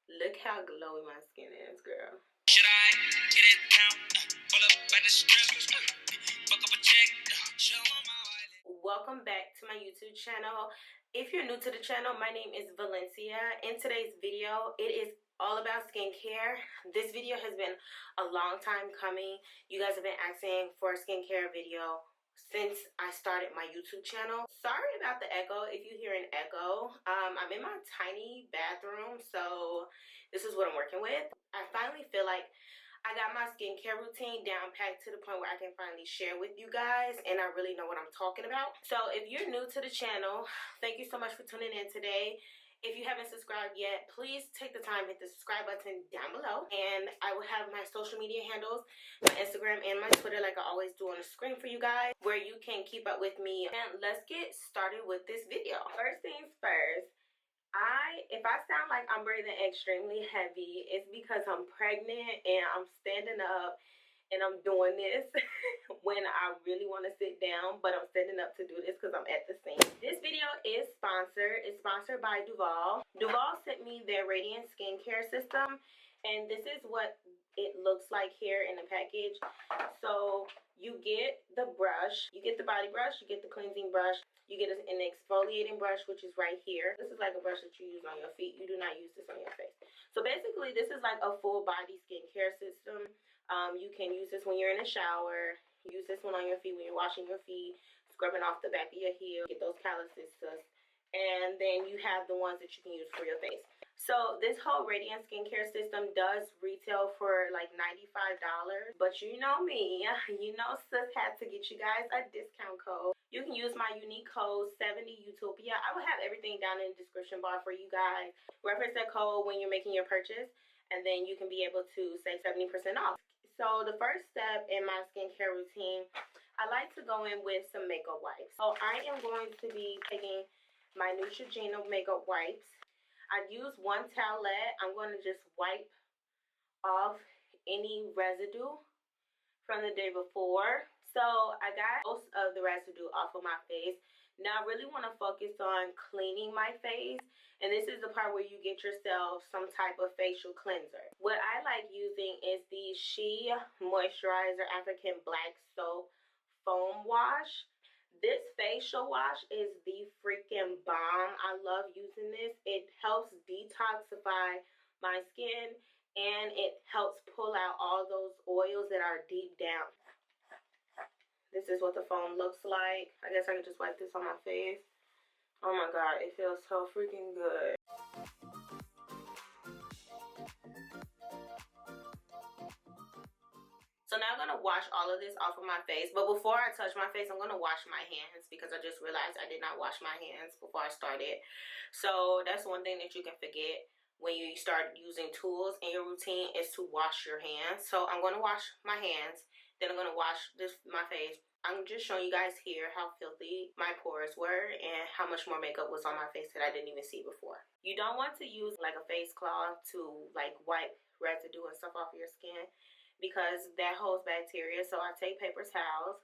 Look how glowy my skin is, girl. Should I get it down? Pull up at the strip, fuck up a check, show 'em my wallet. Welcome back to my YouTube channel. If you're new to the channel, my name is Valencia. In today's video, it is all about skincare. This video has been a long time coming. You guys have been asking for a skincare video since I started my YouTube channel. Sorry about the echo if you hear an echo. I'm in my tiny bathroom, so this is what I'm working with. I finally feel like I got my skincare routine down packed to the point where I can finally share with you guys, and I really know what I'm talking about. So if you're new to the channel, thank you so much for tuning in today. If you haven't subscribed yet, please take the time, hit the subscribe button down below. And I will have my social media handles, my Instagram and my Twitter, like I always do, on the screen for you guys, where you can keep up with me. And let's get started with this video. First things first, if I sound like I'm breathing extremely heavy, it's because I'm pregnant and I'm standing up and I'm doing this when I really want to sit down, but I'm standing up to do this because I'm at the sink. This video is sponsored. It's sponsored by Duvolle. Duvolle sent me their Radiance skincare system, and this is what it looks like here in the package. So you get the brush, you get the body brush, you get the cleansing brush, you get an exfoliating brush, which is right here. This is like a brush that you use on your feet. You do not use this on your face. So basically, this is like a full body skincare system. You can use this when you're in the shower. Use this one on your feet when you're washing your feet, scrubbing off the back of your heel, get those calluses. And then you have the ones that you can use for your face. So this whole Radiant skincare system does retail for like $95. But you know me, you know sis had to get you guys a discount code. You can use my unique code 70utopia. I will have everything down in the description bar for you guys. Reference that code when you're making your purchase, and then you can be able to save 70% off. So the first step in my skincare routine, I like to go in with some makeup wipes. So I am going to be taking my Neutrogena makeup wipes. I use one towelette. I'm going to just wipe off any residue from the day before. So I got most of the residue off of my face. Now I really want to focus on cleaning my face. And this is the part where you get yourself some type of facial cleanser. What I like using is the SheaMoisture African Black Soap Foam Wash. This facial wash is the freaking bomb. I love using this. It helps detoxify my skin, and it helps pull out all those oils that are deep down. This is what the foam looks like. I guess I can just wipe this on my face. Oh my god, it feels so freaking good. So now I'm going to wash all of this off of my face. But before I touch my face, I'm going to wash my hands because I just realized I did not wash my hands before I started. So that's one thing that you can forget when you start using tools in your routine, is to wash your hands. So I'm going to wash my hands. Then I'm going to wash my face. I'm just showing you guys here how filthy my pores were and how much more makeup was on my face that I didn't even see before. You don't want to use like a face cloth to like wipe residue and stuff off your skin, because that holds bacteria. So I take paper towels.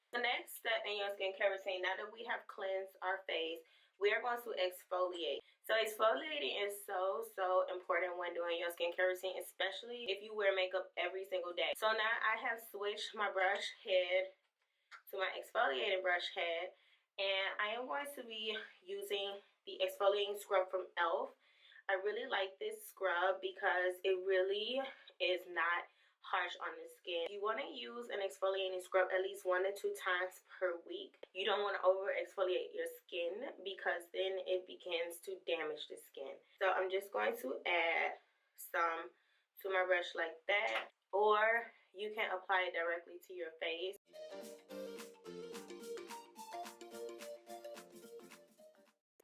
The next step in your skincare routine, now that we have cleansed our face, we are going to exfoliate. So exfoliating is so important when doing your skincare routine, especially if you wear makeup every single day. So now I have switched my brush head to my exfoliating brush head, and I am going to be using the exfoliating scrub from e.l.f. I really like this scrub because it really is not harsh on the skin. You want to use an exfoliating scrub at least 1 to 2 times per week. You don't want to over exfoliate your skin because then it begins to damage the skin. So I'm just going to add some to my brush like that, or you can apply it directly to your face.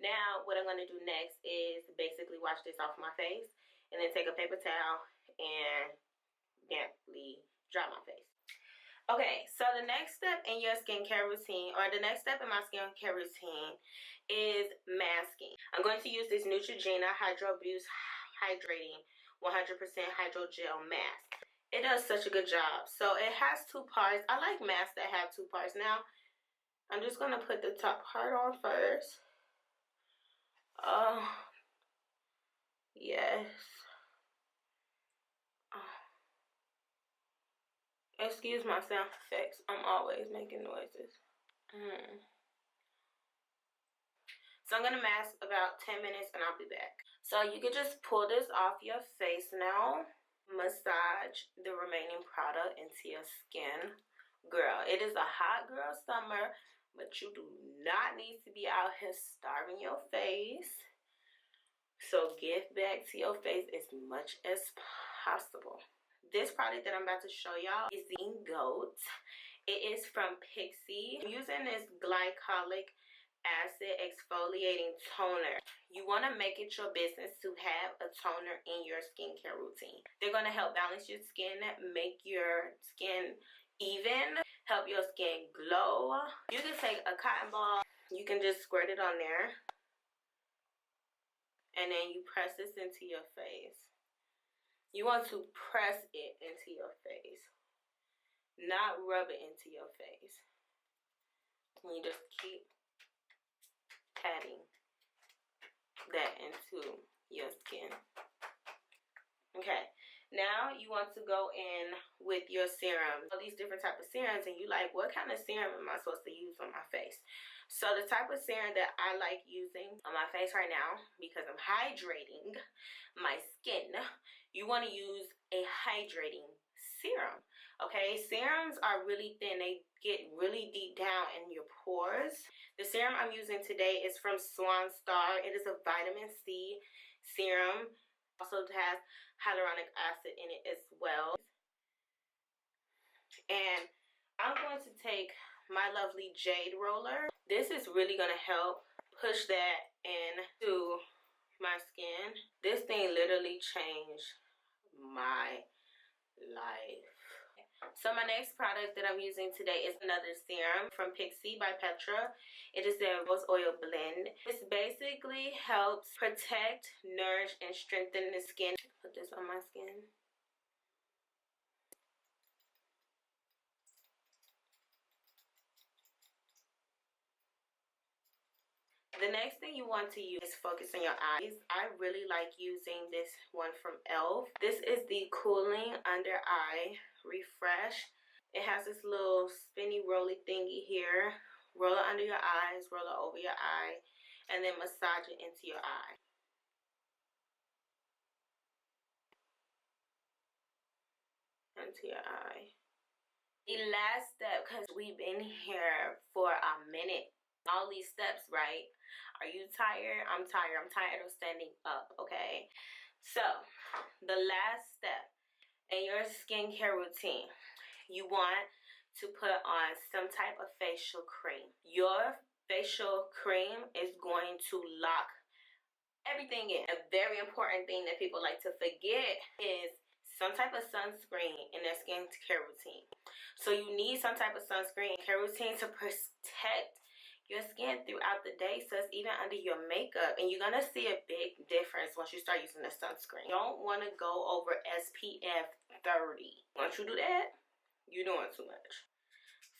Now what I'm going to do next is basically wash this off my face, and then take a paper towel and gently dry my face. Okay, so the next step in your skincare routine, or the next step in my skincare routine, is masking. I'm going to use this Neutrogena Hydro Boost Hydrating 100% Hydrogel mask. It does such a good job. So it has 2 parts. I like masks that have 2 parts. Now, I'm just going to put the top part on first. Yeah. Yes. Excuse my sound effects. I'm always making noises. So I'm gonna mask about 10 minutes and I'll be back. So you can just pull this off your face now. Massage the remaining product into your skin. Girl, it is a hot girl summer, but you do not need to be out here starving your face. So give back to your face as much as possible. This product that I'm about to show y'all is the Goat. It is from Pixi. I'm using this glycolic acid exfoliating toner. You want to make it your business to have a toner in your skincare routine. They're going to help balance your skin, make your skin even, help your skin glow. You can take a cotton ball, you can just squirt it on there, and then you press this into your face. You want to press it into your face, not rub it into your face. And you just keep patting that into your skin. Okay, now you want to go in with your serum. All these different types of serums, and you like, what kind of serum am I supposed to use on my face? So the type of serum that I like using on my face right now, because I'm hydrating my skin, you want to use a hydrating serum. Okay, serums are really thin. They get really deep down in your pores. The serum I'm using today is from Swan. It is a vitamin C serum. Also has hyaluronic acid in it as well. And I'm going to take my lovely Jade Roller. This is really going to help push that into my skin. This thing literally changed my life. So my next product that I'm using today is another serum from Pixi by Petra. It is their rose oil blend. This basically helps protect, nourish, and strengthen the skin. Put this on my skin. The next thing you want to use is focus on your eyes. I really like using this one from e.l.f. This is the Cooling Under Eye Refresh. It has this little spinny rolly thingy here. Roll it under your eyes, roll it over your eye, and then massage it into your eye. Into your eye. The last step, because we've been here for a minute. All these steps, right? Are you tired? I'm tired. I'm tired of standing up, okay? So, the last step in your skincare routine, you want to put on some type of facial cream. Your facial cream is going to lock everything in. A very important thing that people like to forget is some type of sunscreen in their skincare routine. So you need some type of sunscreen in your routine to protect your skin throughout the day, so it's even under your makeup, and you're gonna see a big difference once you start using the sunscreen. You don't want to go over SPF 30. Once you do that, you're doing too much.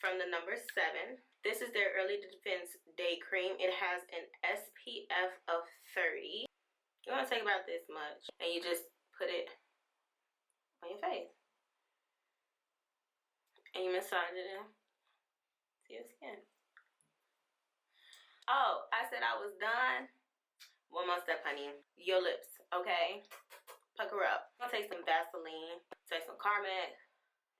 From the number 7, this is their Early Defense Day Cream. It has an SPF of 30. You want to take about this much, and you just put it on your face, and you massage it into your skin. Oh, I said I was done. One more step, honey. Your lips, okay? Pucker up. I'll take some Vaseline, take some Carmex,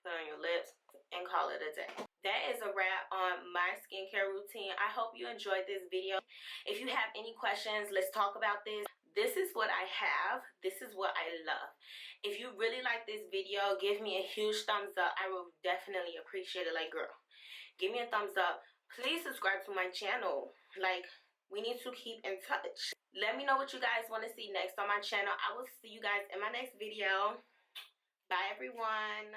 put on your lips, and call it a day. That is a wrap on my skincare routine. I hope you enjoyed this video. If you have any questions, let's talk about this. This is what I have. This is what I love. If you really like this video, give me a huge thumbs up. I will definitely appreciate it. Like, girl, give me a thumbs up. Please subscribe to my channel. Like, we need to keep in touch. Let me know what you guys want to see next on my channel. I will see you guys in my next video. Bye, everyone.